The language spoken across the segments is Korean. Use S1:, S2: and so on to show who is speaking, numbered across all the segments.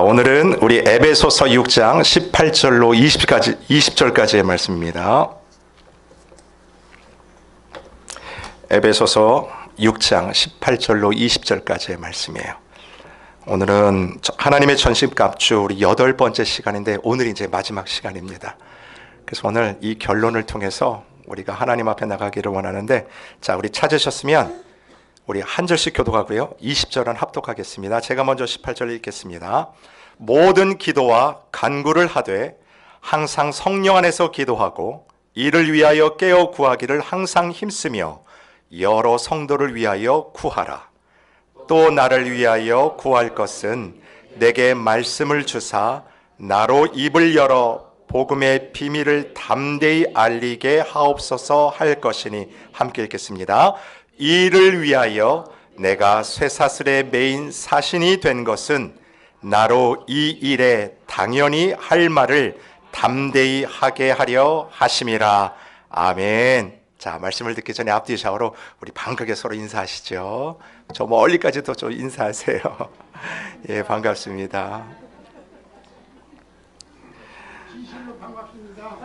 S1: 오늘은 우리 에베소서 6장 18절로 20절까지의 말씀입니다. 에베소서 6장 18절로 20절까지의 말씀이에요. 오늘은 하나님의 전신갑주 우리 8번째 시간인데 오늘이 이제 마지막 시간입니다. 그래서 오늘 이 결론을 통해서 우리가 하나님 앞에 나가기를 원하는데, 자, 우리 찾으셨으면 우리 한 절씩 교독하고요, 20절은 합독하겠습니다. 제가 먼저 18절 읽겠습니다. 모든 기도와 간구를 하되 항상 성령 안에서 기도하고 이를 위하여 깨어 구하기를 항상 힘쓰며 여러 성도를 위하여 구하라. 또 나를 위하여 구할 것은 내게 말씀을 주사 나로 입을 열어 복음의 비밀을 담대히 알리게 하옵소서 할 것이니, 함께 읽겠습니다. 이를 위하여 내가 쇠사슬에 매인 사신이 된 것은 나로 이 일에 당연히 할 말을 담대히 하게 하려 하심이라. 아멘. 자, 말씀을 듣기 전에 앞뒤 샤워로 우리 반갑게 서로 인사하시죠. 저 멀리까지도 좀 인사하세요. 예, 반갑습니다.
S2: 진실로 반갑습니다.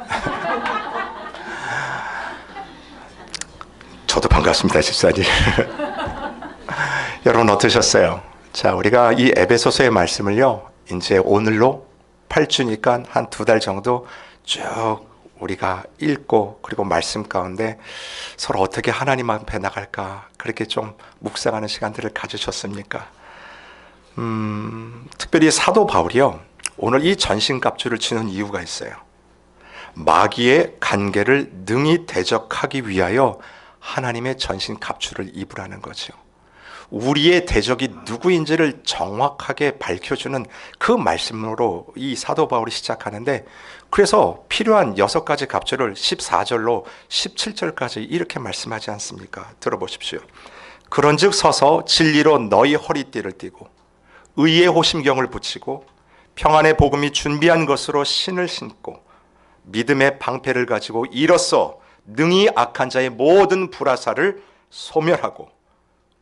S1: 저도 반갑습니다, 집사님. 여러분 어떠셨어요? 자, 우리가 이 에베소서의 말씀을요, 이제 오늘로 8주니까 한 2달 정도 쭉 우리가 읽고, 그리고 말씀 가운데 서로 어떻게 하나님 앞에 나갈까, 그렇게 좀 묵상하는 시간들을 가지셨습니까? 특별히 사도 바울이요, 오늘 이 전신갑주를 치는 이유가 있어요. 마귀의 간계를 능히 대적하기 위하여 하나님의 전신갑주를 입으라는 거죠. 우리의 대적이 누구인지를 정확하게 밝혀주는 그 말씀으로 이 사도 바울이 시작하는데, 그래서 필요한 6가지 갑주를 14절로 17절까지 이렇게 말씀하지 않습니까? 들어보십시오. 그런즉 서서 진리로 너희 허리띠를 띠고 의의 호심경을 붙이고 평안의 복음이 준비한 것으로 신을 신고 믿음의 방패를 가지고 이로써 능히 악한 자의 모든 불화살을 소멸하고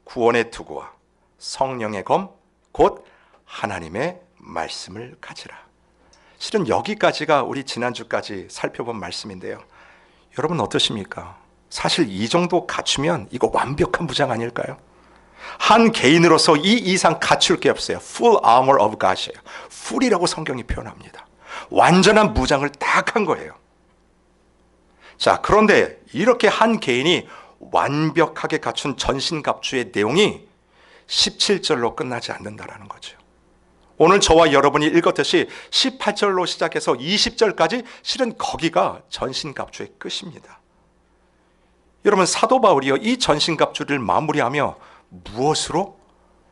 S1: 구원의 투구와 성령의 검 곧 하나님의 말씀을 가지라. 실은 여기까지가 우리 지난주까지 살펴본 말씀인데요, 여러분 어떠십니까? 사실 이 정도 갖추면 이거 완벽한 무장 아닐까요? 한 개인으로서 이 이상 갖출 게 없어요. Full armor of God이에요. Full이라고 성경이 표현합니다. 완전한 무장을 딱 한 거예요. 자, 그런데 이렇게 한 개인이 완벽하게 갖춘 전신갑주의 내용이 17절로 끝나지 않는다라는 거죠. 오늘 저와 여러분이 읽었듯이 18절로 시작해서 20절까지 실은 거기가 전신갑주의 끝입니다. 여러분, 사도 바울이요, 이 전신갑주를 마무리하며 무엇으로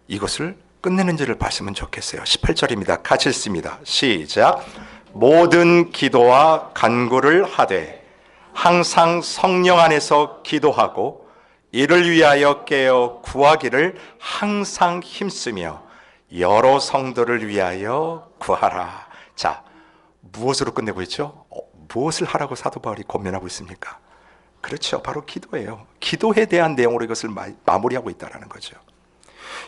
S1: 이것을 끝내는지를 봤으면 좋겠어요. 18절입니다. 같이 읽습니다. 시작. 모든 기도와 간구를 하되 항상 성령 안에서 기도하고 이를 위하여 깨어 구하기를 항상 힘쓰며 여러 성도를 위하여 구하라. 자, 무엇으로 끝내고 있죠? 무엇을 하라고 사도 바울이 권면하고 있습니까? 그렇죠, 바로 기도예요. 기도에 대한 내용으로 이것을 마무리하고 있다는 거죠.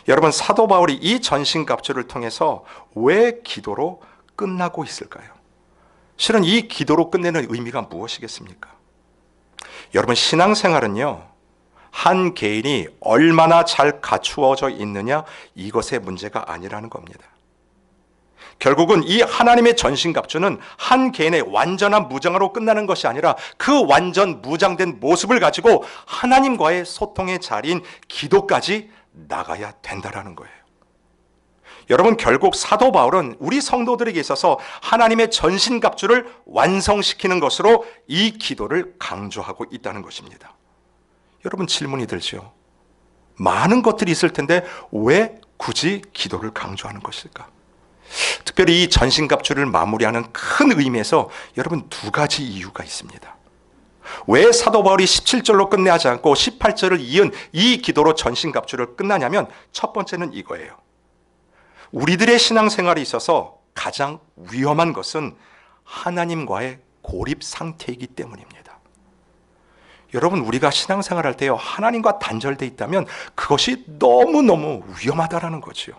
S1: 여러분, 사도 바울이 이 전신갑주를 통해서 왜 기도로 끝나고 있을까요? 실은 이 기도로 끝내는 의미가 무엇이겠습니까? 여러분, 신앙생활은요, 한 개인이 얼마나 잘 갖추어져 있느냐, 이것의 문제가 아니라는 겁니다. 결국은 이 하나님의 전신갑주는 한 개인의 완전한 무장으로 끝나는 것이 아니라 그 완전 무장된 모습을 가지고 하나님과의 소통의 자리인 기도까지 나가야 된다라는 거예요. 여러분, 결국 사도 바울은 우리 성도들에게 있어서 하나님의 전신갑주를 완성시키는 것으로 이 기도를 강조하고 있다는 것입니다. 여러분, 질문이 들죠. 많은 것들이 있을 텐데 왜 굳이 기도를 강조하는 것일까? 특별히 이 전신갑주를 마무리하는 큰 의미에서 여러분 2가지 이유가 있습니다. 왜 사도 바울이 17절로 끝내지 않고 18절을 이은 이 기도로 전신갑주를 끝나냐면, 첫 번째는 이거예요. 우리들의 신앙생활에 있어서 가장 위험한 것은 하나님과의 고립 상태이기 때문입니다. 여러분, 우리가 신앙생활할 때요, 하나님과 단절되어 있다면 그것이 너무너무 위험하다라는 거죠.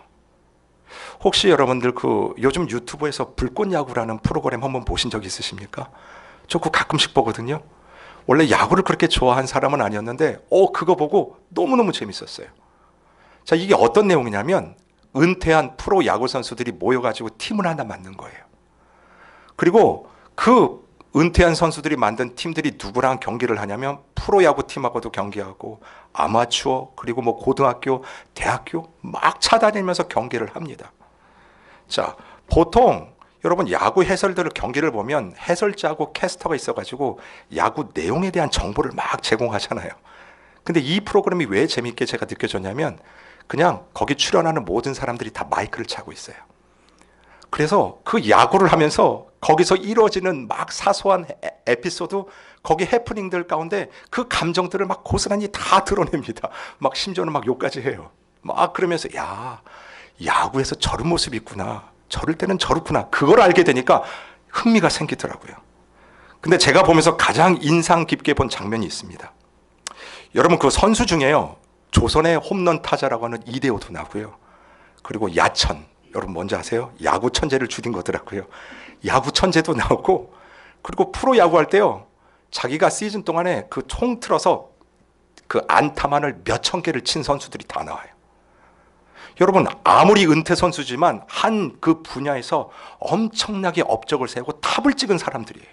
S1: 혹시 여러분들 그 요즘 유튜브에서 불꽃 야구라는 프로그램 한번 보신 적 있으십니까? 저 그거 가끔씩 보거든요. 원래 야구를 그렇게 좋아한 사람은 아니었는데 그거 보고 너무너무 재밌었어요. 자, 이게 어떤 내용이냐면 은퇴한 프로 야구 선수들이 모여가지고 팀을 하나 만든 거예요. 그리고 그 은퇴한 선수들이 만든 팀들이 누구랑 경기를 하냐면 프로야구 팀하고도 경기하고 아마추어 그리고 뭐 고등학교, 대학교 막 차다니면서 경기를 합니다. 자, 보통 여러분 야구 해설들을 경기를 보면 해설자하고 캐스터가 있어가지고 야구 내용에 대한 정보를 막 제공하잖아요. 근데 이 프로그램이 왜 재밌게 제가 느껴졌냐면 그냥 거기 출연하는 모든 사람들이 다 마이크를 차고 있어요. 그래서 그 야구를 하면서 거기서 이루어지는 막 사소한 에피소드, 거기 해프닝들 가운데 그 감정들을 막 고스란히 다 드러냅니다. 막 심지어는 막 욕까지 해요. 막 그러면서 야, 야구에서 저런 모습이 있구나. 저럴 때는 저렇구나. 그걸 알게 되니까 흥미가 생기더라고요. 근데 제가 보면서 가장 인상 깊게 본 장면이 있습니다. 여러분 그 선수 중에요. 조선의 홈런 타자라고 하는 이대호도 나고요. 그리고 야천, 여러분 뭔지 아세요? 야구 천재를 줄인 거더라고요. 야구 천재도 나오고 그리고 프로 야구할 때요. 자기가 시즌 동안에 그 총 틀어서 그 안타만을 몇천 개를 친 선수들이 다 나와요. 여러분 아무리 은퇴 선수지만 한 그 분야에서 엄청나게 업적을 세우고 탑을 찍은 사람들이에요.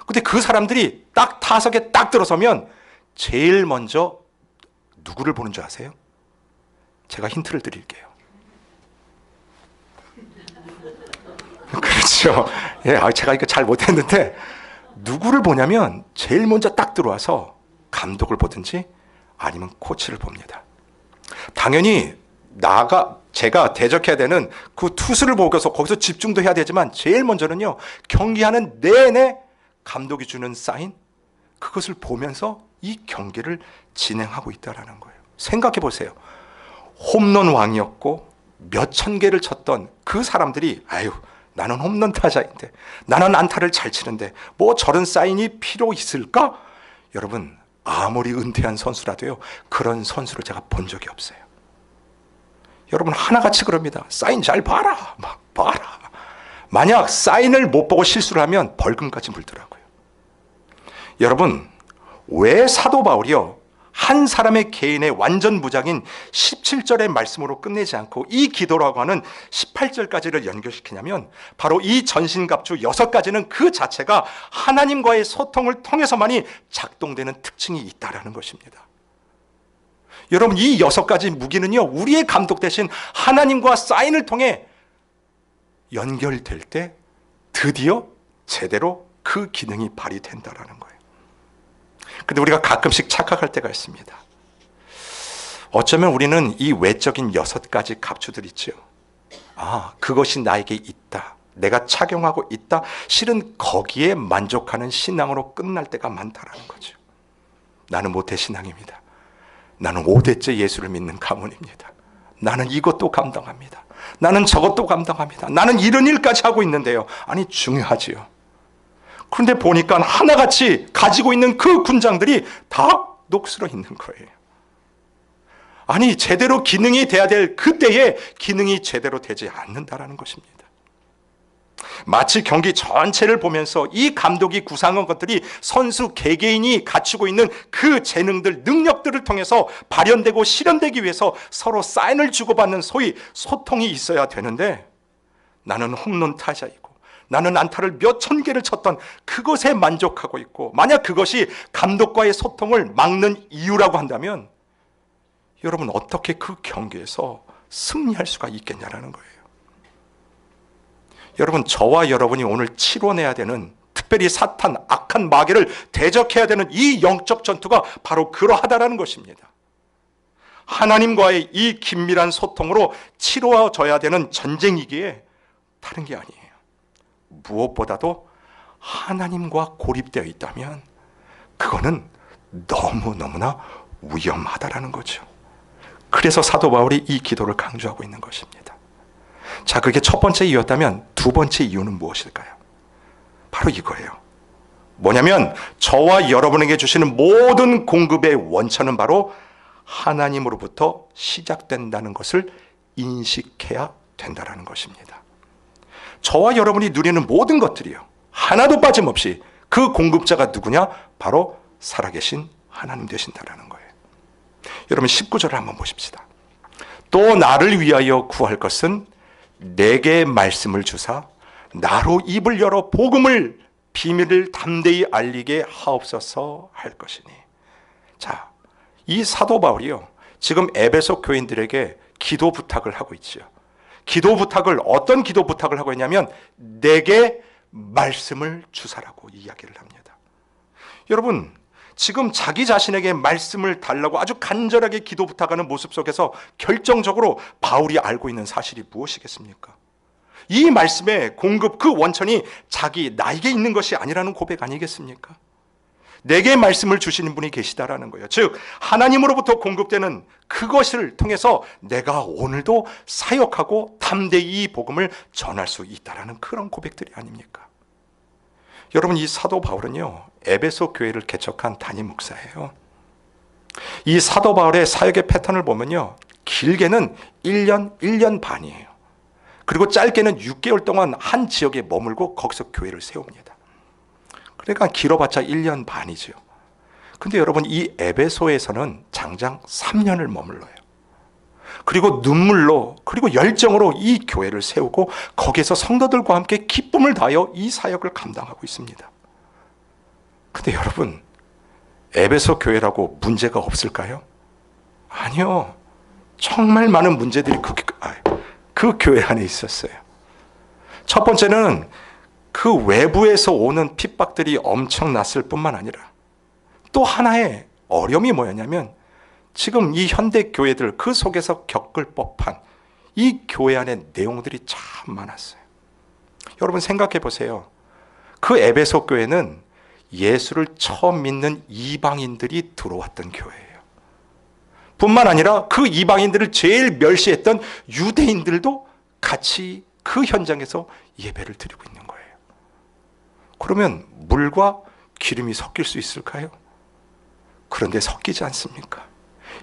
S1: 근데 그 사람들이 딱 타석에 딱 들어서면 제일 먼저 누구를 보는 줄 아세요? 제가 힌트를 드릴게요. 그렇죠. 예, 제가 이거 잘 못했는데 누구를 보냐면 제일 먼저 딱 들어와서 감독을 보든지 아니면 코치를 봅니다. 당연히 제가 대적해야 되는 그 투수를 보고서 거기서 집중도 해야 되지만 제일 먼저는요 경기하는 내내 감독이 주는 사인 그것을 보면서 이 경기를 진행하고 있다는 거예요. 생각해 보세요. 홈런 왕이었고 몇천 개를 쳤던 그 사람들이 나는 홈런 타자인데 나는 안타를 잘 치는데 뭐 저런 사인이 필요 있을까? 여러분 아무리 은퇴한 선수라도요 그런 선수를 제가 본 적이 없어요. 여러분 하나같이 그럽니다. 사인 잘 봐라. 막 봐라. 만약 사인을 못 보고 실수를 하면 벌금까지 물더라고요. 여러분 왜 사도 바울이요 한 사람의 개인의 완전 무장인 17절의 말씀으로 끝내지 않고 이 기도라고 하는 18절까지를 연결시키냐면 바로 이 전신갑주 6가지는 그 자체가 하나님과의 소통을 통해서만이 작동되는 특징이 있다는 것입니다. 여러분 이 6가지 무기는요 우리의 감독 대신 하나님과 사인을 통해 연결될 때 드디어 제대로 그 기능이 발휘된다는 거예요. 근데 우리가 가끔씩 착각할 때가 있습니다. 어쩌면 우리는 이 외적인 6가지 갑주들 있죠. 그것이 나에게 있다. 내가 착용하고 있다. 실은 거기에 만족하는 신앙으로 끝날 때가 많다라는 거죠. 나는 모태신앙입니다. 나는 5대째 예수를 믿는 가문입니다. 나는 이것도 감당합니다. 나는 저것도 감당합니다. 나는 이런 일까지 하고 있는데요. 아니 중요하지요. 그런데 보니까 하나같이 가지고 있는 그 군장들이 다 녹슬어 있는 거예요. 아니 제대로 기능이 돼야 될 그때에 기능이 제대로 되지 않는다라는 것입니다. 마치 경기 전체를 보면서 이 감독이 구상한 것들이 선수 개개인이 갖추고 있는 그 재능들, 능력들을 통해서 발현되고 실현되기 위해서 서로 사인을 주고받는 소위 소통이 있어야 되는데 나는 홈런 타자이고 나는 안타를 몇천 개를 쳤던 그것에 만족하고 있고 만약 그것이 감독과의 소통을 막는 이유라고 한다면 여러분 어떻게 그 경기에서 승리할 수가 있겠냐라는 거예요. 여러분 저와 여러분이 오늘 치러내야 되는 특별히 사탄, 악한 마귀를 대적해야 되는 이 영적 전투가 바로 그러하다라는 것입니다. 하나님과의 이 긴밀한 소통으로 치러져야 되는 전쟁이기에 다른 게 아니에요. 무엇보다도 하나님과 고립되어 있다면 그거는 너무너무나 위험하다라는 거죠. 그래서 사도 바울이 이 기도를 강조하고 있는 것입니다. 자, 그게 첫 번째 이유였다면 두 번째 이유는 무엇일까요? 바로 이거예요. 뭐냐면 저와 여러분에게 주시는 모든 공급의 원천은 바로 하나님으로부터 시작된다는 것을 인식해야 된다라는 것입니다. 저와 여러분이 누리는 모든 것들이요, 하나도 빠짐없이 그 공급자가 누구냐? 바로 살아계신 하나님 되신다라는 거예요. 여러분 19절을 한번 보십시다. 또 나를 위하여 구할 것은 내게 말씀을 주사 나로 입을 열어 복음을 비밀을 담대히 알리게 하옵소서 할 것이니. 자, 이 사도 바울이요, 지금 에베소 교인들에게 기도 부탁을 하고 있지요. 기도 부탁을, 어떤 기도 부탁을 하고 있냐면 내게 말씀을 주사라고 이야기를 합니다. 여러분, 지금 자기 자신에게 말씀을 달라고 아주 간절하게 기도 부탁하는 모습 속에서 결정적으로 바울이 알고 있는 사실이 무엇이겠습니까? 이 말씀의 공급, 그 원천이 나에게 있는 것이 아니라는 고백 아니겠습니까? 내게 말씀을 주시는 분이 계시다라는 거예요. 즉 하나님으로부터 공급되는 그것을 통해서 내가 오늘도 사역하고 담대히 이 복음을 전할 수 있다라는 그런 고백들이 아닙니까? 여러분, 이 사도 바울은요, 에베소 교회를 개척한 담임 목사예요. 이 사도 바울의 사역의 패턴을 보면요, 길게는 1년 반이에요. 그리고 짧게는 6개월 동안 한 지역에 머물고 거기서 교회를 세웁니다. 그러니까 길어봤자 1년 반이죠. 근데 여러분, 이 에베소에서는 장장 3년을 머물러요. 그리고 눈물로, 그리고 열정으로 이 교회를 세우고 거기에서 성도들과 함께 기쁨을 다하여 이 사역을 감당하고 있습니다. 근데 여러분, 에베소 교회라고 문제가 없을까요? 아니요. 정말 많은 문제들이 그 교회 안에 있었어요. 첫 번째는 그 외부에서 오는 핍박들이 엄청났을 뿐만 아니라 또 하나의 어려움이 뭐였냐면 지금 이 현대 교회들 그 속에서 겪을 법한 이 교회 안의 내용들이 참 많았어요. 여러분 생각해 보세요. 그 에베소 교회는 예수를 처음 믿는 이방인들이 들어왔던 교회예요. 뿐만 아니라 그 이방인들을 제일 멸시했던 유대인들도 같이 그 현장에서 예배를 드리고 있는 거예요. 그러면 물과 기름이 섞일 수 있을까요? 그런데 섞이지 않습니까?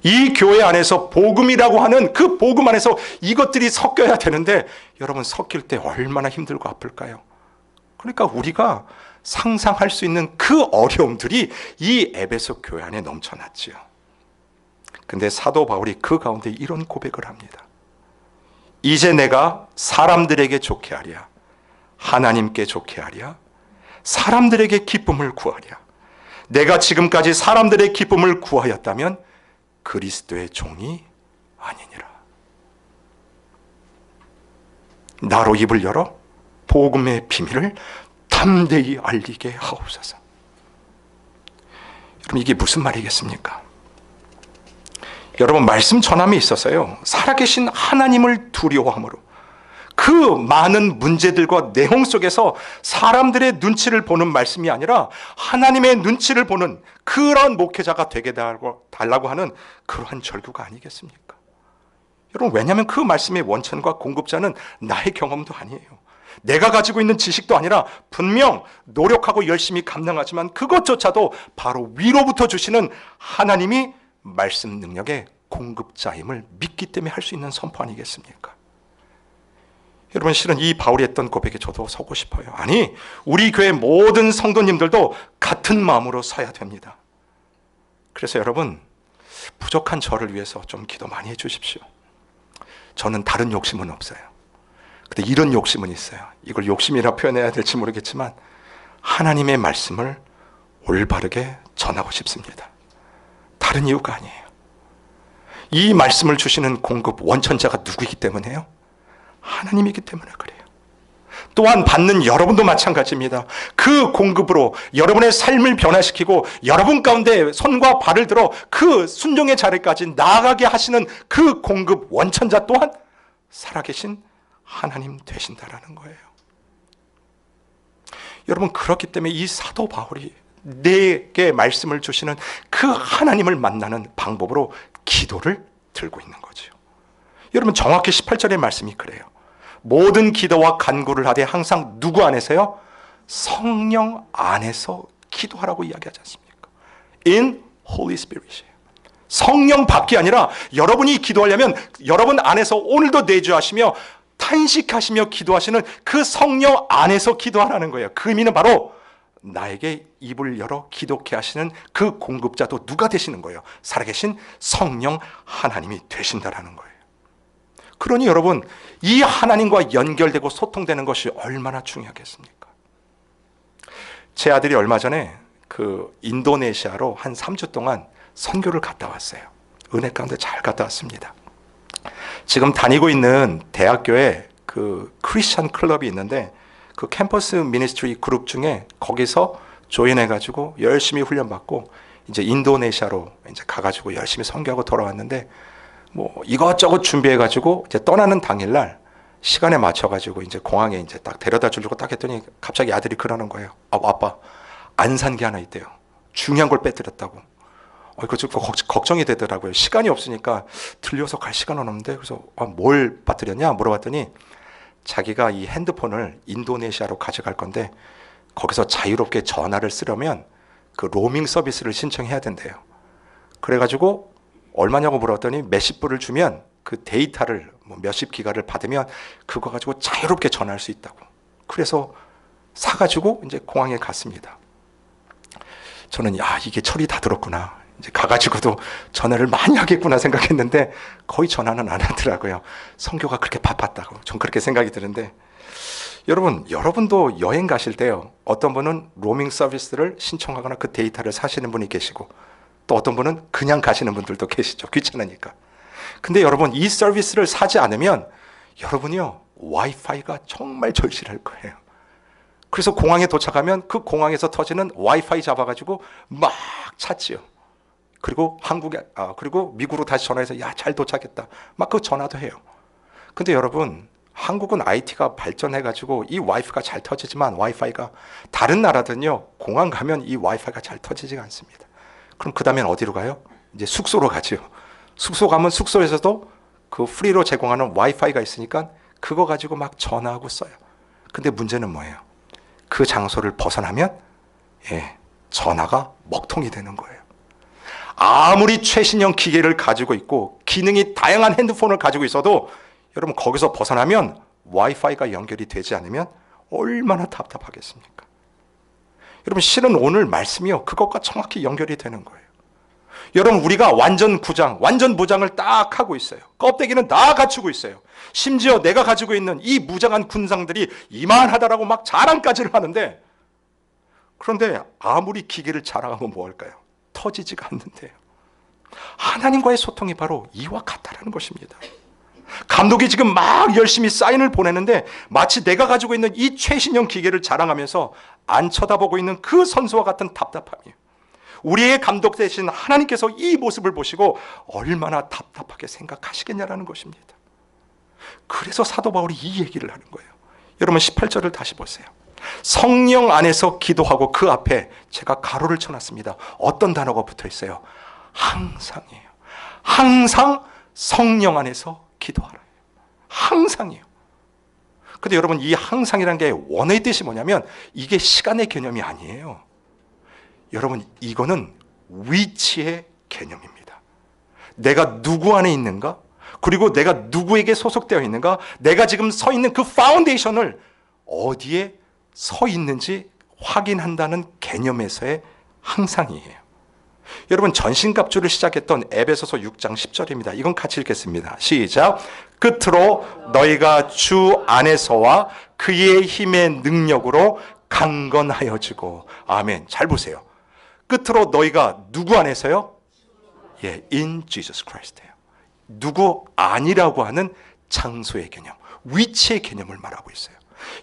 S1: 이 교회 안에서 복음이라고 하는 그 복음 안에서 이것들이 섞여야 되는데 여러분, 섞일 때 얼마나 힘들고 아플까요? 그러니까 우리가 상상할 수 있는 그 어려움들이 이 에베소 교회 안에 넘쳐났지요. 근데 사도 바울이 그 가운데 이런 고백을 합니다. 이제 내가 사람들에게 좋게 하랴, 하나님께 좋게 하랴, 사람들에게 기쁨을 구하랴. 내가 지금까지 사람들의 기쁨을 구하였다면 그리스도의 종이 아니니라. 나로 입을 열어 복음의 비밀을 담대히 알리게 하옵소서. 여러분, 이게 무슨 말이겠습니까? 여러분, 말씀 전함에 있어서요, 살아계신 하나님을 두려워함으로 그 많은 문제들과 내용 속에서 사람들의 눈치를 보는 말씀이 아니라 하나님의 눈치를 보는 그런 목회자가 되게 달라고 하는 그러한 절규가 아니겠습니까? 여러분, 왜냐하면 그 말씀의 원천과 공급자는 나의 경험도 아니에요. 내가 가지고 있는 지식도 아니라 분명 노력하고 열심히 감당하지만 그것조차도 바로 위로부터 주시는 하나님이 말씀 능력의 공급자임을 믿기 때문에 할 수 있는 선포 아니겠습니까? 여러분, 실은 이 바울이 했던 고백에 저도 서고 싶어요. 아니, 우리 교회 모든 성도님들도 같은 마음으로 서야 됩니다. 그래서 여러분, 부족한 저를 위해서 좀 기도 많이 해주십시오. 저는 다른 욕심은 없어요. 근데 이런 욕심은 있어요. 이걸 욕심이라 표현해야 될지 모르겠지만 하나님의 말씀을 올바르게 전하고 싶습니다. 다른 이유가 아니에요. 이 말씀을 주시는 공급 원천자가 누구이기 때문에요? 하나님이기 때문에 그래요. 또한 받는 여러분도 마찬가지입니다. 그 공급으로 여러분의 삶을 변화시키고 여러분 가운데 손과 발을 들어 그 순종의 자리까지 나아가게 하시는 그 공급 원천자 또한 살아계신 하나님 되신다라는 거예요. 여러분, 그렇기 때문에 이 사도 바울이 내게 말씀을 주시는 그 하나님을 만나는 방법으로 기도를 들고 있는 거죠. 여러분, 정확히 18절의 말씀이 그래요. 모든 기도와 간구를 하되 항상 누구 안에서요? 성령 안에서 기도하라고 이야기하지 않습니까? In Holy Spirit이에요. 성령 밖이 아니라 여러분이 기도하려면 여러분 안에서 오늘도 내주하시며 탄식하시며 기도하시는 그 성령 안에서 기도하라는 거예요. 그 의미는 바로 나에게 입을 열어 기도케 하시는 그 공급자도 누가 되시는 거예요? 살아계신 성령 하나님이 되신다라는 거예요. 그러니 여러분, 이 하나님과 연결되고 소통되는 것이 얼마나 중요하겠습니까? 제 아들이 얼마 전에 그 인도네시아로 한 3주 동안 선교를 갔다 왔어요. 은혜 가운데 잘 갔다 왔습니다. 지금 다니고 있는 대학교에 그 크리스천 클럽이 있는데 그 캠퍼스 미니스트리 그룹 중에 거기서 조인해가지고 열심히 훈련받고 이제 인도네시아로 이제 가가지고 열심히 선교하고 돌아왔는데 뭐 이것저것 준비해가지고 이제 떠나는 당일날 시간에 맞춰가지고 이제 공항에 이제 딱 데려다 주려고 딱 했더니 갑자기 아들이 그러는 거예요. 아빠 안 산 게 하나 있대요. 중요한 걸 빼뜨렸다고. 그거 좀 걱정이 되더라고요. 시간이 없으니까 들려서 갈 시간은 없는데 그래서 뭘 빠뜨렸냐 물어봤더니 자기가 이 핸드폰을 인도네시아로 가져갈 건데 거기서 자유롭게 전화를 쓰려면 그 로밍 서비스를 신청해야 된대요. 그래가지고 얼마냐고 물어봤더니 몇십 불을 주면 그 데이터를 뭐 몇십 기가를 받으면 그거 가지고 자유롭게 전화할 수 있다고. 그래서 사가지고 이제 공항에 갔습니다. 저는 이게 철이 다 들었구나. 이제 가가지고도 전화를 많이 하겠구나 생각했는데 거의 전화는 안 하더라고요. 선교가 그렇게 바빴다고. 전 그렇게 생각이 드는데 여러분도 여행 가실 때요. 어떤 분은 로밍 서비스를 신청하거나 그 데이터를 사시는 분이 계시고 또 어떤 분은 그냥 가시는 분들도 계시죠. 귀찮으니까. 근데 여러분 이 서비스를 사지 않으면 여러분이요 와이파이가 정말 절실할 거예요. 그래서 공항에 도착하면 그 공항에서 터지는 와이파이 잡아가지고 막 찾지요. 그리고 그리고 미국으로 다시 전화해서 잘 도착했다. 막 그 전화도 해요. 근데 여러분 한국은 IT가 발전해가지고 이 와이파이가 잘 터지지만 와이파이가 다른 나라들은요 공항 가면 이 와이파이가 잘 터지지가 않습니다. 그럼 그 다음엔 어디로 가요? 이제 숙소로 가죠. 숙소 가면 숙소에서도 그 프리로 제공하는 와이파이가 있으니까 그거 가지고 막 전화하고 써요. 근데 문제는 뭐예요? 그 장소를 벗어나면 전화가 먹통이 되는 거예요. 아무리 최신형 기계를 가지고 있고 기능이 다양한 핸드폰을 가지고 있어도 여러분 거기서 벗어나면 와이파이가 연결이 되지 않으면 얼마나 답답하겠습니까? 여러분 실은 오늘 말씀이요 그것과 정확히 연결이 되는 거예요. 여러분 우리가 완전 무장을 딱 하고 있어요. 껍데기는 다 갖추고 있어요. 심지어 내가 가지고 있는 이 무장한 군상들이 이만하다라고 막 자랑까지를 하는데 그런데 아무리 기계를 자랑하면 뭐 할까요? 터지지가 않는데요. 하나님과의 소통이 바로 이와 같다라는 것입니다. 감독이 지금 막 열심히 사인을 보내는데 마치 내가 가지고 있는 이 최신형 기계를 자랑하면서 안 쳐다보고 있는 그 선수와 같은 답답함이에요. 우리의 감독 되신 하나님께서 이 모습을 보시고 얼마나 답답하게 생각하시겠냐라는 것입니다. 그래서 사도 바울이 이 얘기를 하는 거예요. 여러분 18절을 다시 보세요. 성령 안에서 기도하고 그 앞에 제가 가로를 쳐놨습니다. 어떤 단어가 붙어 있어요? 항상이에요. 항상 성령 안에서 기도하라. 항상이에요. 근데 여러분 이 항상이라는 게 원어의 뜻이 뭐냐면 이게 시간의 개념이 아니에요. 여러분 이거는 위치의 개념입니다. 내가 누구 안에 있는가? 그리고 내가 누구에게 소속되어 있는가? 내가 지금 서 있는 그 파운데이션을 어디에 서 있는지 확인한다는 개념에서의 항상이에요. 여러분 전신갑주를 시작했던 에베소서 6장 10절입니다. 이건 같이 읽겠습니다. 시작. 끝으로 너희가 주 안에서와 그의 힘의 능력으로 강건하여지고. 아멘. 잘 보세요. 끝으로 너희가 누구 안에서요? in Jesus Christ예요. 누구 아니라고 하는 장소의 개념, 위치의 개념을 말하고 있어요.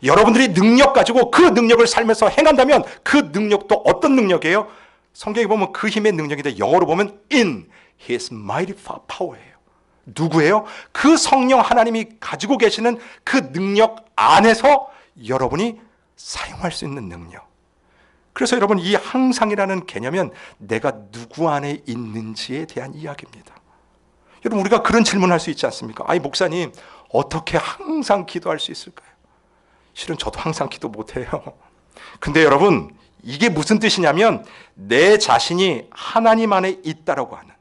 S1: 여러분들이 능력 가지고 그 능력을 살면서 행한다면 그 능력도 어떤 능력이에요? 성경에 보면 그 힘의 능력인데 영어로 보면 in his mighty power예요. 누구예요? 그 성령 하나님이 가지고 계시는 그 능력 안에서 여러분이 사용할 수 있는 능력. 그래서 여러분 이 항상이라는 개념은 내가 누구 안에 있는지에 대한 이야기입니다. 여러분 우리가 그런 질문을 할 수 있지 않습니까? 아니 목사님 어떻게 항상 기도할 수 있을까요? 실은 저도 항상 기도 못해요. 근데 여러분 이게 무슨 뜻이냐면 내 자신이 하나님 안에 있다라고 하는,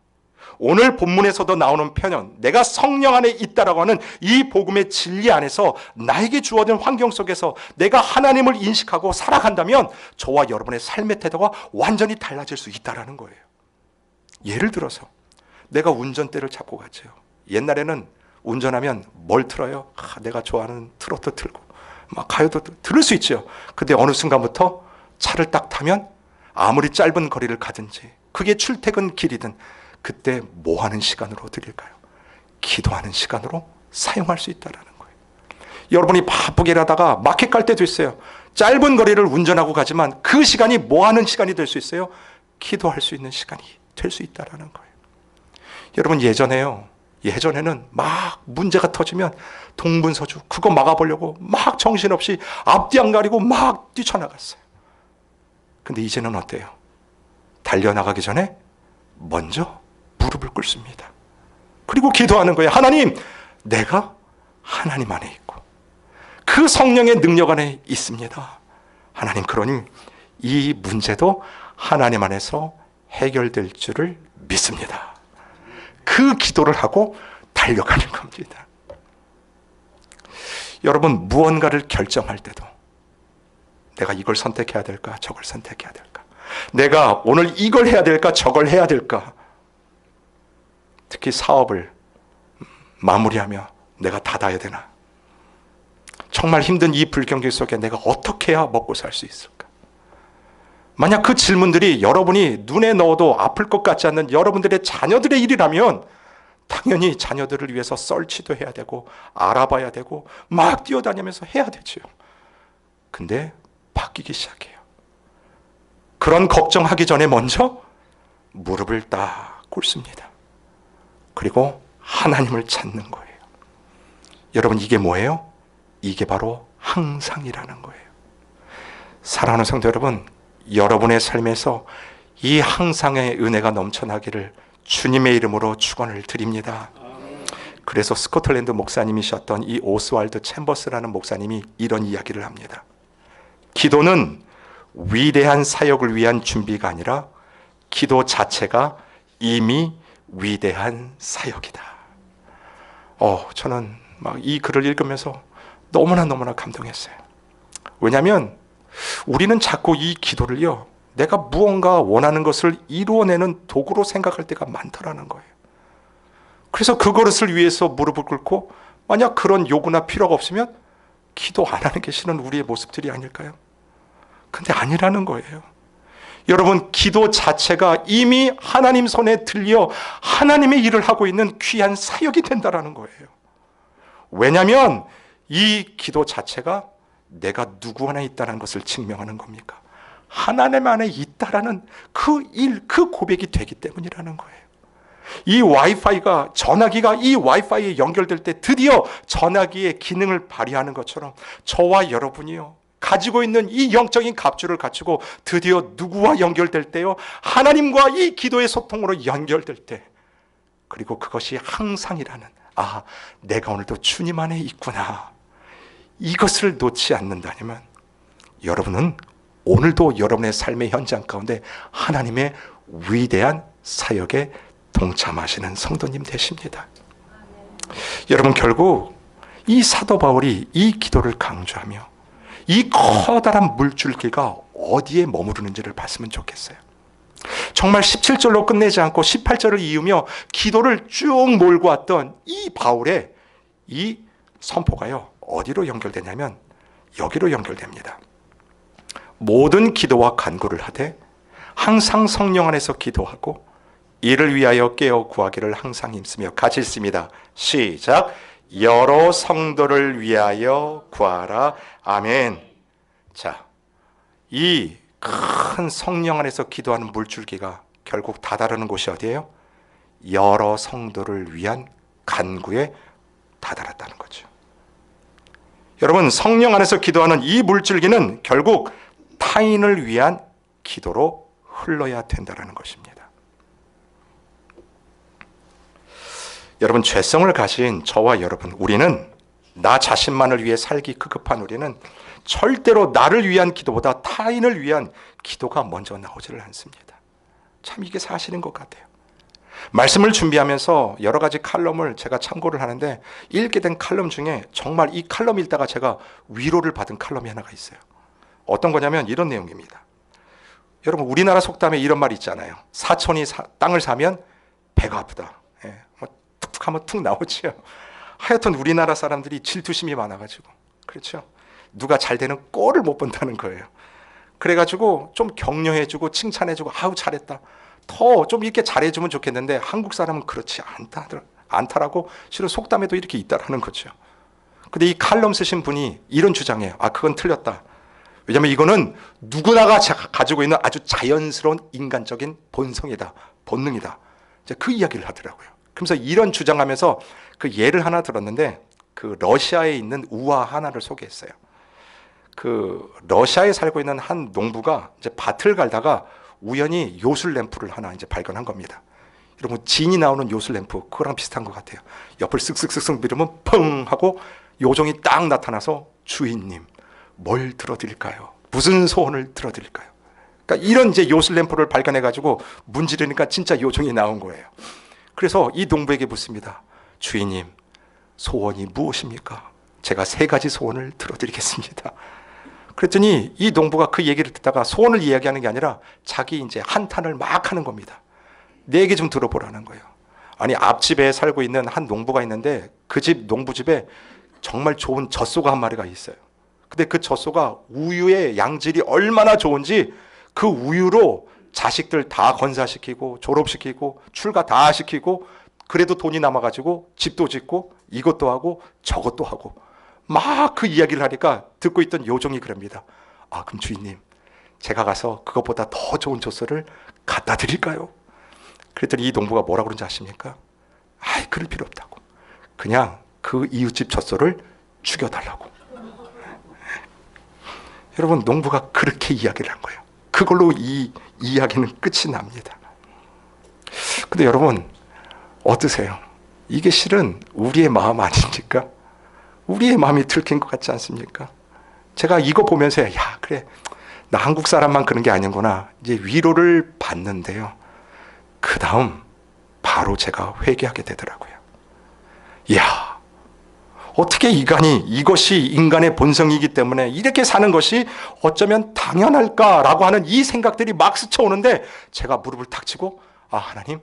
S1: 오늘 본문에서도 나오는 표현, 내가 성령 안에 있다라고 하는 이 복음의 진리 안에서 나에게 주어진 환경 속에서 내가 하나님을 인식하고 살아간다면 저와 여러분의 삶의 태도가 완전히 달라질 수 있다라는 거예요. 예를 들어서 내가 운전대를 잡고 갔죠. 옛날에는 운전하면 뭘 틀어요? 내가 좋아하는 트로트 틀고 막 가요도 들을 수 있죠. 근데 어느 순간부터 차를 딱 타면 아무리 짧은 거리를 가든지 그게 출퇴근 길이든 그때 뭐 하는 시간으로 드릴까요? 기도하는 시간으로 사용할 수 있다는 거예요. 여러분이 바쁘게 일하다가 마켓 갈 때도 있어요. 짧은 거리를 운전하고 가지만 그 시간이 뭐 하는 시간이 될 수 있어요? 기도할 수 있는 시간이 될 수 있다는 거예요. 여러분 예전에는 막 문제가 터지면 동분서주 그거 막아보려고 막 정신없이 앞뒤 안 가리고 막 뛰쳐나갔어요. 근데 이제는 어때요? 달려나가기 전에 먼저 무릎을 꿇습니다. 그리고 기도하는 거예요. 하나님, 내가 하나님 안에 있고 그 성령의 능력 안에 있습니다. 하나님, 그러니 이 문제도 하나님 안에서 해결될 줄을 믿습니다. 그 기도를 하고 달려가는 겁니다. 여러분, 무언가를 결정할 때도 내가 이걸 선택해야 될까, 저걸 선택해야 될까, 내가 오늘 이걸 해야 될까, 저걸 해야 될까, 특히 사업을 마무리하며 내가 닫아야 되나, 정말 힘든 이 불경기 속에 내가 어떻게 해야 먹고 살 수 있을까? 만약 그 질문들이 여러분이 눈에 넣어도 아플 것 같지 않는 여러분들의 자녀들의 일이라면 당연히 자녀들을 위해서 썰치도 해야 되고 알아봐야 되고 막 뛰어다니면서 해야 되죠. 근데 바뀌기 시작해요. 그런 걱정하기 전에 먼저 무릎을 딱 꿇습니다. 그리고 하나님을 찾는 거예요. 여러분, 이게 뭐예요? 이게 바로 항상이라는 거예요. 사랑하는 성도 여러분, 여러분의 삶에서 이 항상의 은혜가 넘쳐나기를 주님의 이름으로 축원을 드립니다. 그래서 스코틀랜드 목사님이셨던 이 오스왈드 챔버스라는 목사님이 이런 이야기를 합니다. 기도는 위대한 사역을 위한 준비가 아니라 기도 자체가 이미 위대한 사역이다. 저는 막 이 글을 읽으면서 너무나 감동했어요. 왜냐하면 우리는 자꾸 이 기도를요, 내가 무언가 원하는 것을 이루어내는 도구로 생각할 때가 많더라는 거예요. 그래서 그것을 위해서 무릎을 꿇고 만약 그런 요구나 필요가 없으면 기도 안 하는 게 실은 우리의 모습들이 아닐까요? 근데 아니라는 거예요. 여러분, 기도 자체가 이미 하나님 손에 들려 하나님의 일을 하고 있는 귀한 사역이 된다라는 거예요. 왜냐하면 이 기도 자체가 내가 누구 안에 있다는 것을 증명하는 겁니까? 하나님 안에 있다라는 그 일, 그 고백이 되기 때문이라는 거예요. 이 와이파이가, 전화기가 이 와이파이에 연결될 때 드디어 전화기의 기능을 발휘하는 것처럼 저와 여러분이요, 가지고 있는 이 영적인 갑주를 갖추고 드디어 누구와 연결될 때요? 하나님과 이 기도의 소통으로 연결될 때, 그리고 그것이 항상이라는, 내가 오늘도 주님 안에 있구나, 이것을 놓지 않는다면 여러분은 오늘도 여러분의 삶의 현장 가운데 하나님의 위대한 사역에 동참하시는 성도님 되십니다. 여러분, 결국 이 사도 바울이 이 기도를 강조하며 이 커다란 물줄기가 어디에 머무르는지를 봤으면 좋겠어요. 정말 17절로 끝내지 않고 18절을 이으며 기도를 쭉 몰고 왔던 이 바울의 이 선포가요, 어디로 연결되냐면 여기로 연결됩니다. 모든 기도와 간구를 하되 항상 성령 안에서 기도하고 이를 위하여 깨어 구하기를 항상 힘쓰며, 같이 읽습니다. 시작. 여러 성도를 위하여 구하라. 아멘. 자, 이 큰 성령 안에서 기도하는 물줄기가 결국 다다르는 곳이 어디예요? 여러 성도를 위한 간구에 다다랐다는 거죠. 여러분, 성령 안에서 기도하는 이 물줄기는 결국 타인을 위한 기도로 흘러야 된다는 것입니다. 여러분, 죄성을 가진 저와 여러분, 우리는 나 자신만을 위해 살기 급급한 우리는 절대로 나를 위한 기도보다 타인을 위한 기도가 먼저 나오지를 않습니다. 참 이게 사실인 것 같아요. 말씀을 준비하면서 여러 가지 칼럼을 제가 참고를 하는데 읽게 된 칼럼 중에 정말 이 칼럼 읽다가 제가 위로를 받은 칼럼이 하나가 있어요. 어떤 거냐면 이런 내용입니다. 여러분, 우리나라 속담에 이런 말이 있잖아요. 사촌이 땅을 사면 배가 아프다. 예, 뭐 툭툭 하면 툭 나오죠. 하여튼 우리나라 사람들이 질투심이 많아가지고, 그렇죠. 누가 잘 되는 꼴을 못 본다는 거예요. 그래가지고 좀 격려해주고 칭찬해주고 아우 잘했다. 더 좀 이렇게 잘해주면 좋겠는데 한국 사람은 그렇지 않다라고 실은 속담에도 이렇게 있다라는 거죠. 근데 이 칼럼 쓰신 분이 이런 주장이에요. 아, 그건 틀렸다. 왜냐하면 이거는 누구나가 가지고 있는 아주 자연스러운 인간적인 본성이다, 본능이다. 이제 그 이야기를 하더라고요. 그러면서 이런 주장하면서 그 예를 하나 들었는데 그 러시아에 있는 우화 하나를 소개했어요. 그 러시아에 살고 있는 한 농부가 이제 밭을 갈다가 우연히 요술 램프를 하나 이제 발견한 겁니다. 여러분, 진이 나오는 요술 램프, 그거랑 비슷한 것 같아요. 옆을 쓱쓱쓱쓱 밀으면 펑 하고 요정이 딱 나타나서 주인님, 뭘 들어드릴까요? 무슨 소원을 들어드릴까요? 그러니까 이런 이제 요술 램프를 발견해가지고 문지르니까 진짜 요정이 나온 거예요. 그래서 이 농부에게 묻습니다. 주인님, 소원이 무엇입니까? 제가 3가지 소원을 들어드리겠습니다. 그랬더니 이 농부가 그 얘기를 듣다가 소원을 이야기하는 게 아니라 자기 이제 한탄을 막 하는 겁니다. 내 얘기 좀 들어보라는 거예요. 아니, 앞집에 살고 있는 한 농부가 있는데 그 집 농부집에 정말 좋은 젖소가 한 마리가 있어요. 근데 그 젖소가 우유의 양질이 얼마나 좋은지 그 우유로 자식들 다 건사시키고 졸업시키고 출가 다 시키고 그래도 돈이 남아가지고 집도 짓고 이것도 하고 저것도 하고 막 그 이야기를 하니까 듣고 있던 요정이 그럽니다. 아, 그럼 주인님, 제가 가서 그것보다 더 좋은 젖소를 갖다 드릴까요? 그랬더니 이 농부가 뭐라고 그런지 아십니까? 아이, 그럴 필요 없다고. 그냥 그 이웃집 젖소를 죽여달라고. 여러분, 농부가 그렇게 이야기를 한 거예요. 그걸로 이 이야기는 끝이 납니다. 근데 여러분, 어떠세요? 이게 실은 우리의 마음 아닙니까? 우리의 마음이 들킨 것 같지 않습니까? 제가 이거 보면서 야, 그래, 나 한국 사람만 그런 게 아니구나 이제 위로를 받는데요. 그 다음 바로 제가 회개하게 되더라고요. 이야, 어떻게 인간이 이것이 인간의 본성이기 때문에 이렇게 사는 것이 어쩌면 당연할까라고 하는 이 생각들이 막 스쳐오는데 제가 무릎을 탁 치고 아, 하나님,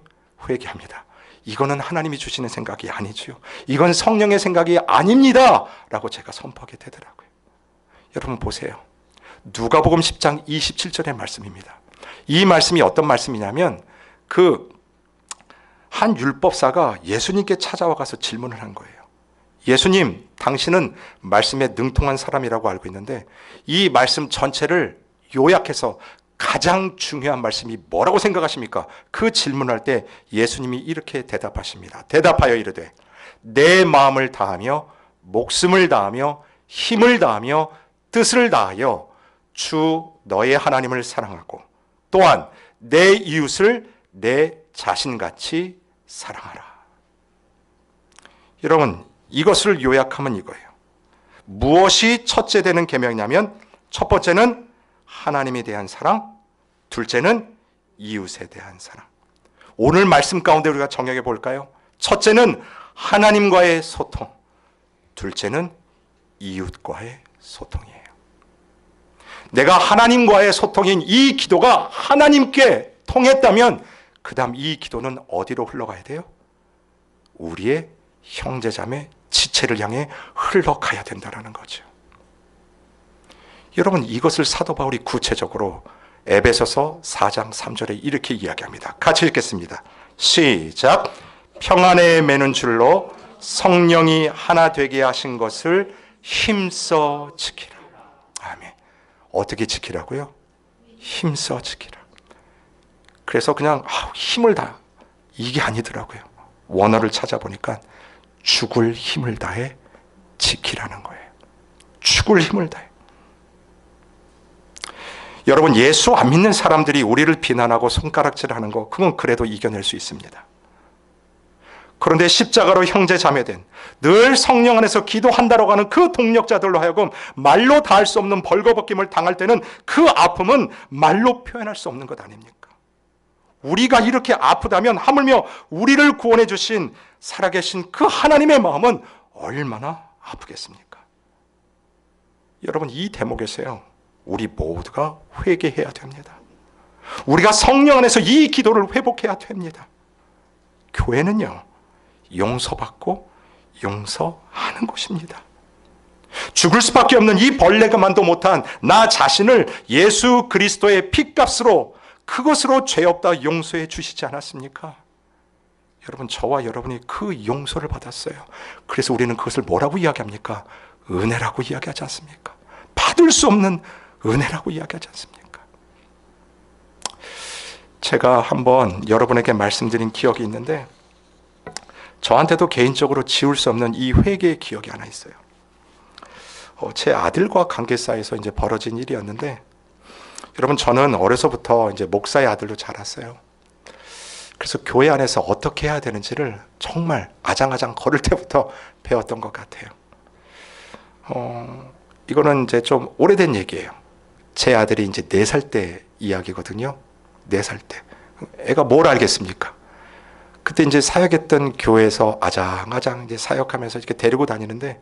S1: 회개합니다. 이거는 하나님이 주시는 생각이 아니지요. 이건 성령의 생각이 아닙니다. 라고 제가 선포하게 되더라고요. 여러분 보세요. 누가복음 10장 27절의 말씀입니다. 이 말씀이 어떤 말씀이냐면 그 한 율법사가 예수님께 찾아와 가서 질문을 한 거예요. 예수님, 당신은 말씀에 능통한 사람이라고 알고 있는데 이 말씀 전체를 요약해서 가장 중요한 말씀이 뭐라고 생각하십니까? 그 질문할 때 예수님이 이렇게 대답하십니다. 대답하여 이르되 내 마음을 다하며 목숨을 다하며 힘을 다하며 뜻을 다하여 주 너의 하나님을 사랑하고 또한 내 이웃을 내 자신같이 사랑하라. 여러분, 이것을 요약하면 이거예요. 무엇이 첫째 되는 계명이냐면 첫 번째는 하나님에 대한 사랑, 둘째는 이웃에 대한 사랑. 오늘 말씀 가운데 우리가 정의해 볼까요? 첫째는 하나님과의 소통, 둘째는 이웃과의 소통이에요. 내가 하나님과의 소통인 이 기도가 하나님께 통했다면 그 다음 이 기도는 어디로 흘러가야 돼요? 우리의 형제자매 지체를 향해 흘러가야 된다는 거죠. 여러분, 이것을 사도 바울이 구체적으로 에베소서 4장 3절에 이렇게 이야기합니다. 같이 읽겠습니다. 시작. 평안에 매는 줄로 성령이 하나 되게 하신 것을 힘써 지키라. 아멘. 어떻게 지키라고요? 힘써 지키라. 그래서 그냥 힘을 다 이게 아니더라고요. 원어를 찾아보니까 죽을 힘을 다해 지키라는 거예요. 죽을 힘을 다해. 여러분, 예수 안 믿는 사람들이 우리를 비난하고 손가락질하는 거, 그건 그래도 이겨낼 수 있습니다. 그런데 십자가로 형제 자매된 늘 성령 안에서 기도한다라고 하는 그 동력자들로 하여금 말로 다 할 수 없는 벌거벗김을 당할 때는 그 아픔은 말로 표현할 수 없는 것 아닙니까? 우리가 이렇게 아프다면 하물며 우리를 구원해 주신 살아계신 그 하나님의 마음은 얼마나 아프겠습니까? 여러분, 이 대목에서요, 우리 모두가 회개해야 됩니다. 우리가 성령 안에서 이 기도를 회복해야 됩니다. 교회는요, 용서받고 용서하는 곳입니다. 죽을 수밖에 없는 이 벌레가만도 못한 나 자신을 예수 그리스도의 피값으로, 그것으로 죄 없다 용서해 주시지 않았습니까? 여러분, 저와 여러분이 그 용서를 받았어요. 그래서 우리는 그것을 뭐라고 이야기합니까? 은혜라고 이야기하지 않습니까? 받을 수 없는 은혜라고 이야기하지 않습니까? 제가 한번 여러분에게 말씀드린 기억이 있는데, 저한테도 개인적으로 지울 수 없는 이 회개의 기억이 하나 있어요. 제 아들과 관계사에서 이제 벌어진 일이었는데, 여러분, 저는 어려서부터 이제 목사의 아들로 자랐어요. 그래서 교회 안에서 어떻게 해야 되는지를 정말 아장아장 걸을 때부터 배웠던 것 같아요. 이거는 이제 좀 오래된 얘기예요. 제 아들이 이제 4살 때 이야기거든요. 4살 때. 애가 뭘 알겠습니까? 그때 이제 사역했던 교회에서 아장아장 이제 사역하면서 이렇게 데리고 다니는데,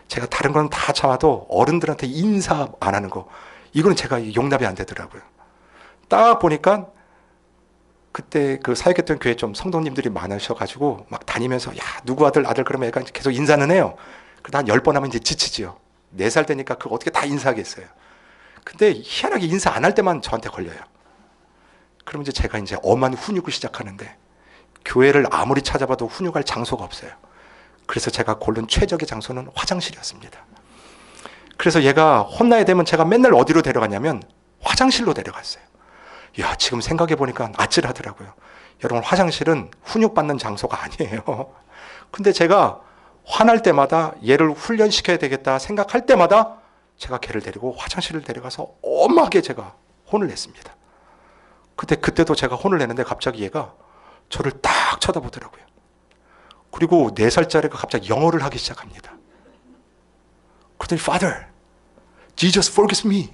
S1: 제가 다른 건 다 참아도 어른들한테 인사 안 하는 거, 이거는 제가 용납이 안 되더라고요. 딱 보니까 그때 그 사역했던 교회 좀 성도님들이 많으셔가지고 막 다니면서, 야, 누구 아들 그러면 애가 계속 인사는 해요. 그러다 한 10번 하면 이제 지치지요. 4살 되니까 그거 어떻게 다 인사하겠어요. 근데 희한하게 인사 안 할 때만 저한테 걸려요. 그럼 이제 제가 이제 엄한 훈육을 시작하는데, 교회를 아무리 찾아봐도 훈육할 장소가 없어요. 그래서 제가 고른 최적의 장소는 화장실이었습니다. 그래서 얘가 혼나야 되면 제가 맨날 어디로 데려가냐면 화장실로 데려갔어요. 야, 지금 생각해보니까 아찔하더라고요. 여러분, 화장실은 훈육받는 장소가 아니에요. 근데 제가 화날 때마다 얘를 훈련시켜야 되겠다 생각할 때마다 제가 걔를 데리고 화장실을 데려가서 엄하게 제가 혼을 냈습니다. 그때도 제가 혼을 내는데 갑자기 얘가 저를 딱 쳐다보더라고요. 그리고 4살짜리가 갑자기 영어를 하기 시작합니다. 그랬더니 Father, Jesus forgives me.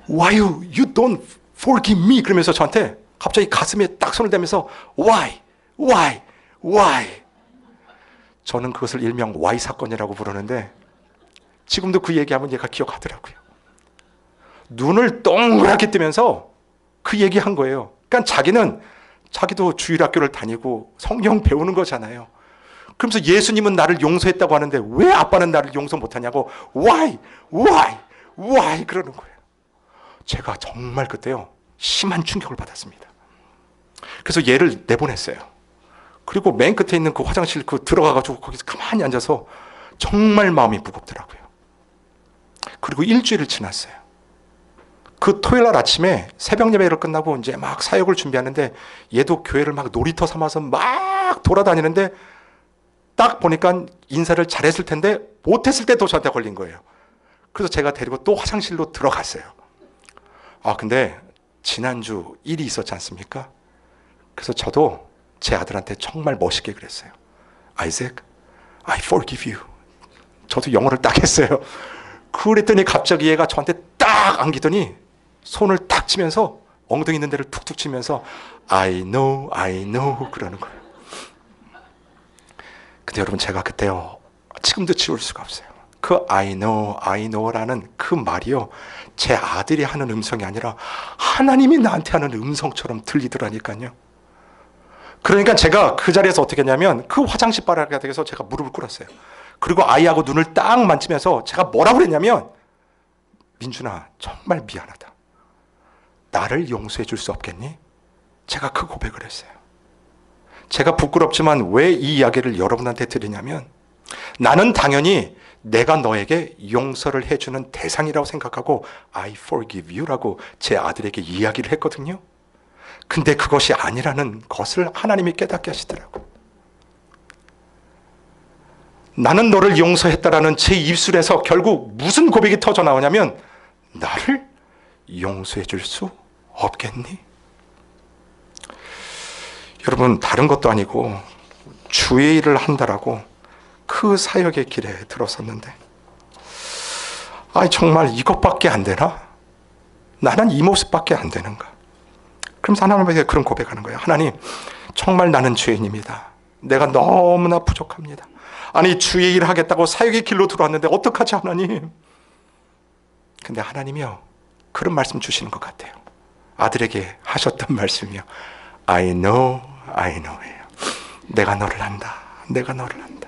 S1: Why you don't forgive me? 그러면서 저한테 갑자기 가슴에 딱 손을 대면서 Why? 저는 그것을 일명 Y 사건이라고 부르는데, 지금도 그 얘기하면 얘가 기억하더라고요. 눈을 동그랗게 뜨면서 그 얘기한 거예요. 그러니까 자기도 주일학교를 다니고 성경 배우는 거잖아요. 그러면서 예수님은 나를 용서했다고 하는데 왜 아빠는 나를 용서 못하냐고, Why? 그러는 거예요. 제가 정말 그때요, 심한 충격을 받았습니다. 그래서 얘를 내보냈어요. 그리고 맨 끝에 있는 그 화장실 들어가가지고 거기서 가만히 앉아서 정말 마음이 무겁더라고요. 그리고 일주일을 지났어요. 그 토요일 날 아침에 새벽 예배를 끝나고 이제 막 사역을 준비하는데, 얘도 교회를 막 놀이터 삼아서 막 돌아다니는데, 딱 보니까 인사를 잘했을 텐데 못했을 때 또 저한테 걸린 거예요. 그래서 제가 데리고 또 화장실로 들어갔어요. 근데 지난주 일이 있었지 않습니까? 그래서 저도 제 아들한테 정말 멋있게 그랬어요. Isaac, I forgive you. 저도 영어를 딱 했어요. 그랬더니 갑자기 얘가 저한테 딱 안기더니 손을 딱 치면서 엉덩이 있는 데를 툭툭 치면서 I know 그러는 거예요. 근데 여러분, 제가 그때요, 지금도 지울 수가 없어요. 그 I know라는 그 말이요, 제 아들이 하는 음성이 아니라 하나님이 나한테 하는 음성처럼 들리더라니까요. 그러니까 제가 그 자리에서 어떻게 했냐면, 그 화장실 바닥에서 제가 무릎을 꿇었어요. 그리고 아이하고 눈을 딱 만지면서 제가 뭐라고 그랬냐면, 민준아, 정말 미안하다. 나를 용서해 줄 수 없겠니? 제가 그 고백을 했어요. 제가 부끄럽지만 왜 이 이야기를 여러분한테 드리냐면, 나는 당연히 내가 너에게 용서를 해주는 대상이라고 생각하고 I forgive you라고 제 아들에게 이야기를 했거든요. 근데 그것이 아니라는 것을 하나님이 깨닫게 하시더라고요. 나는 너를 용서했다라는 제 입술에서 결국 무슨 고백이 터져 나오냐면, 나를 용서해 줄 수 없겠니? 여러분, 다른 것도 아니고 주의 일을 한다라고 그 사역의 길에 들어섰는데, 정말 이것밖에 안 되나? 나는 이 모습밖에 안 되는가? 그러면서 하나님에게 그런 고백하는 거예요. 하나님, 정말 나는 죄인입니다. 내가 너무나 부족합니다. 아니, 주의 일 하겠다고 사역의 길로 들어왔는데 어떡하지 하나님? 근데 하나님이요, 그런 말씀 주시는 것 같아요. 아들에게 하셨던 말씀이요. I know 예요. 내가 너를 안다. 내가 너를 안다.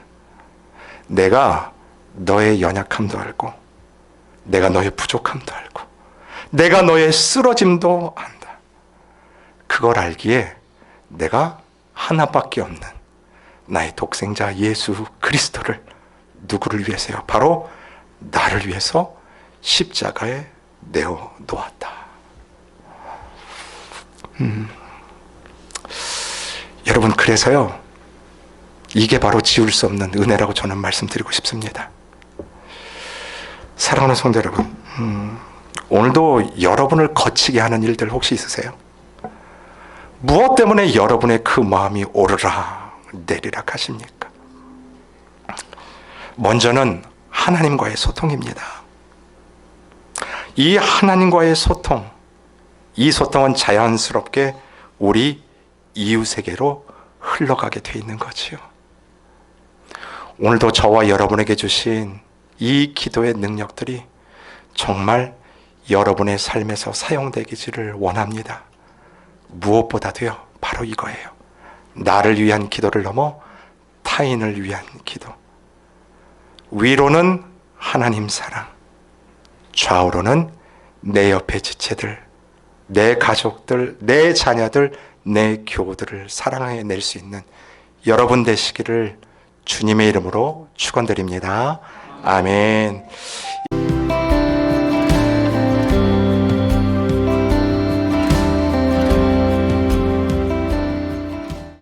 S1: 내가 너의 연약함도 알고, 내가 너의 부족함도 알고, 내가 너의 쓰러짐도 안다. 그걸 알기에 내가 하나밖에 없는 나의 독생자 예수 그리스도를 누구를 위해서요? 바로 나를 위해서 십자가에 내어 놓았다. 여러분, 그래서요, 이게 바로 지울 수 없는 은혜라고 저는 말씀드리고 싶습니다. 사랑하는 성도 여러분, 오늘도 여러분을 거치게 하는 일들 혹시 있으세요? 무엇 때문에 여러분의 그 마음이 오르락 내리락 하십니까? 먼저는 하나님과의 소통입니다. 이 하나님과의 소통, 이 소통은 자연스럽게 우리 이웃에게로 흘러가게 돼 있는 거지요. 오늘도 저와 여러분에게 주신 이 기도의 능력들이 정말 여러분의 삶에서 사용되기를 원합니다. 무엇보다도요, 바로 이거예요. 나를 위한 기도를 넘어 타인을 위한 기도. 위로는 하나님 사랑, 좌우로는 내 옆의 지체들, 내 가족들, 내 자녀들, 내 교우들을 사랑해낼 수 있는 여러분 되시기를 주님의 이름으로 축원드립니다. 아멘.